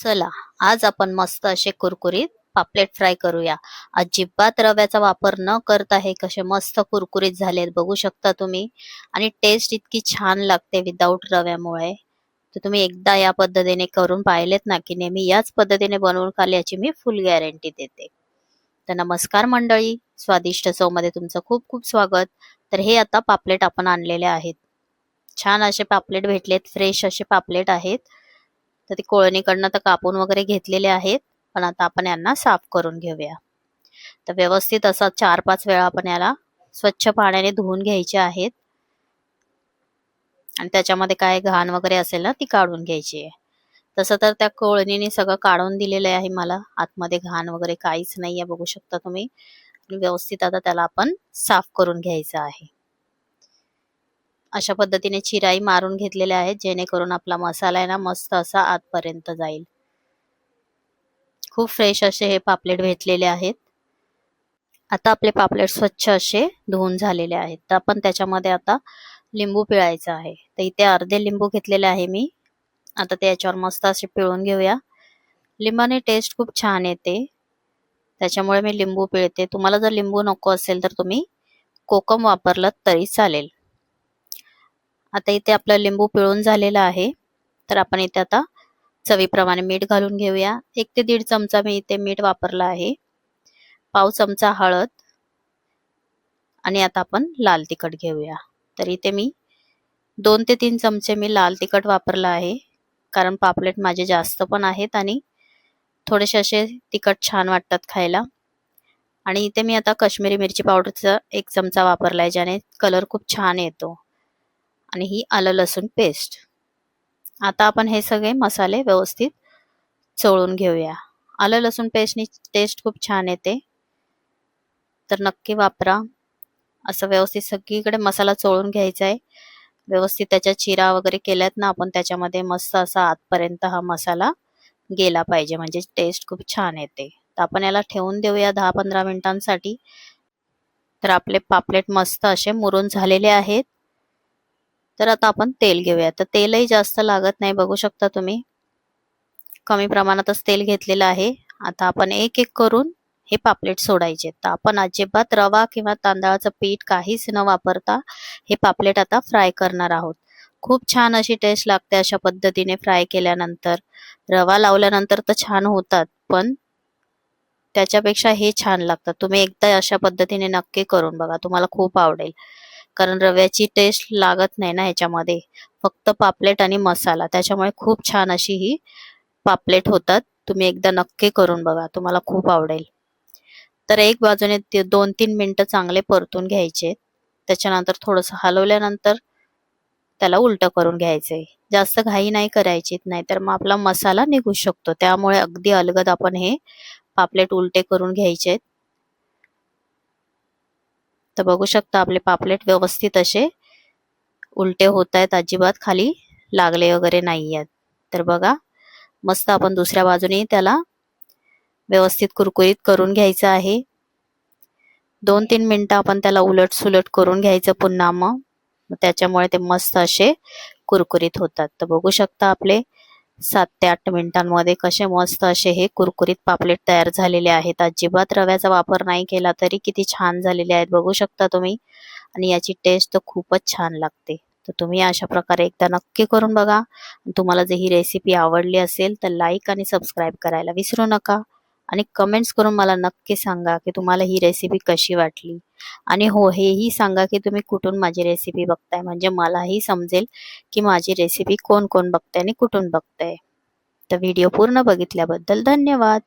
चला, आज आपण मस्त असे कुरकुरीत पापलेट फ्राय करूया. अजिबात रव्याचा वापर न करता हे कसे मस्त कुरकुरीत झालेत बघू शकता तुम्ही. आणि टेस्ट इतकी छान लागते विदाऊट रव्यामुळे. तर तुम्ही एकदा या पद्धतीने करून पाहिलेत ना, की नेहमी याच पद्धतीने बनवून खाल याची मी फुल गॅरंटी देते. तर नमस्कार मंडळी, स्वादिष्ट चवमध्ये तुमचं खूप खूप स्वागत. तर हे आता पापलेट आपण आणलेले आहेत. छान असे पापलेट भेटलेत, फ्रेश असे पापलेट आहेत. तर ते कोळणीकडनं तर कापून वगैरे घेतलेले आहेत, पण आता आपण यांना साफ करून घेऊया. तर व्यवस्थित असा 4-5 वेळा आपण याला स्वच्छ पाण्याने धुवून घ्यायचे आहेत आणि त्याच्यामध्ये काय घाण वगैरे असेल ना ती काढून घ्यायची आहे. तसं तर त्या कोळणीने सगळं काढून दिलेलं आहे मला, आतमध्ये घाण वगैरे काहीच नाहीये बघू शकता तुम्ही. आणि व्यवस्थित आता त्याला आपण साफ करून घ्यायचं आहे. अशा पद्धतीने चिराई मारून घेतलेल्या आहेत, जेणेकरून आपला मसाला आहे ना मस्त असा आतपर्यंत जाईल. खूप फ्रेश असे हे पापलेट भेटलेले आहेत. आता आपले पापलेट स्वच्छ असे धुवून झालेले आहेत. तर आपण त्याच्यामध्ये आता लिंबू पिळायचा आहे. तर इथे अर्धे लिंबू घेतलेले आहे मी. आता ते याच्यावर मस्त असे पिळून घेऊया. लिंबाने टेस्ट खूप छान येते, त्याच्यामुळे मी लिंबू पिळते. तुम्हाला जर लिंबू नको असेल तर तुम्ही कोकम वापरलं तरी चालेल. आता इथे आपला लिंबू पिळून झालेला आहे. तर आपण इथे आता चवीप्रमाणे मीठ घालून घेऊया. 1 ते 1.5 चमचा मी इथे मीठ वापरला आहे. पाव चमचा हळद आणि आता आपण लाल तिखट घेऊया. तर इथे मी 2 ते 3 चमचे मी लाल तिखट वापरला आहे, कारण पापलेट माझे जास्त पण आहेत आणि थोडेसे असे तिखट छान वाटतात खायला. आणि इथे मी आता काश्मीरी मिरची पावडरचा 1 चमचा वापरलाय, ज्याने कलर खूप छान येतो. आणि ही आलं लसूण पेस्ट. आता आपण हे सगळे मसाले व्यवस्थित चोळून घेऊया. आलं लसूण पेस्टनी टेस्ट खूप छान येते, तर नक्की वापरा. असं व्यवस्थित सगळीकडे मसाला चोळून घ्यायचा आहे. व्यवस्थित त्याच्या चिरा वगैरे केल्यात ना आपण, त्याच्यामध्ये मस्त असा आतपर्यंत हा मसाला गेला पाहिजे, म्हणजे टेस्ट खूप छान येते. तर आपण याला ठेवून देऊया 10-15 मिनिटांसाठी. तर आपले पापलेट मस्त असे मुरून झालेले आहेत. तर आता आपण तेल घेऊया. तर तेलही जास्त लागत नाही बघू शकता तुम्ही. कमी प्रमाणातच तेल घेतलेलं आहे. आता आपण एक एक करून हे पापलेट सोडायचे. तर आपण अजिबात रवा किंवा तांदळाचं पीठ काहीच न वापरता हे पापलेट आता फ्राय करणार आहोत. खूप छान अशी टेस्ट लागते अशा पद्धतीने फ्राय केल्यानंतर. रवा लावल्यानंतर तर छान होतात, पण त्याच्यापेक्षा हे छान लागतात. तुम्ही एकदा अशा पद्धतीने नक्की करून बघा, तुम्हाला खूप आवडेल. कारण रव्याची टेस्ट लागत नाही ना ह्याच्यामध्ये, फक्त पापलेट आणि मसाला, त्याच्यामुळे खूप छान अशी ही पापलेट होतात. तुम्ही एकदा नक्की करून बघा, तुम्हाला खूप आवडेल. तर एक बाजूने 2-3 मिनिटं चांगले परतून घ्यायचे. त्याच्यानंतर थोडंसं हलवल्यानंतर त्याला उलटं करून घ्यायचंय. जास्त घाई नाही करायची, नाहीतर मग आपला मसाला निघू शकतो. त्यामुळे अगदी अलगद आपण हे पापलेट उलटे करून घ्यायचे. तर बघू शकता आपले पापलेट व्यवस्थित असे उलटे होत आहेत, अजिबात खाली लागले वगैरे नाही आहेत. तर बघा, मस्त आपण दुसऱ्या बाजूने त्याला व्यवस्थित कुरकुरीत करून घ्यायचं आहे. 2-3 मिनिटं आपण त्याला उलट सुलट करून घ्यायचं पुन्हा. मग त्याच्यामुळे ते मस्त असे कुरकुरीत होतात. तर बघू शकता आपले 7 ते 8 मिनिटांमध्ये कसे मस्त असे हे कुरकुरीत पापलेट तयार झालेले आहेत. अजिबात रव्याचा वापर नाही केला तरी किती छान झालेले आहेत बघू शकता तुम्ही. आणि याची टेस्ट तर खूपच छान लागते. तर तुम्ही अशा प्रकारे एकदा नक्की करून बघा. तुम्हाला जर ही रेसिपी आवडली असेल तर लाईक आणि सबस्क्राईब करायला विसरू नका. आणि कमेंट्स करून मला नक्की सांगा की तुम्हाला ही रेसिपी कशी वाटली. आणि हो, हेही सांगा की तुम्ही कुठून माझी रेसिपी बघताय, म्हणजे मलाही समजेल की माझी रेसिपी कोण कोण बघताय आणि कुठून बघताय. तर व्हिडिओ पूर्ण बघितल्याबद्दल धन्यवाद.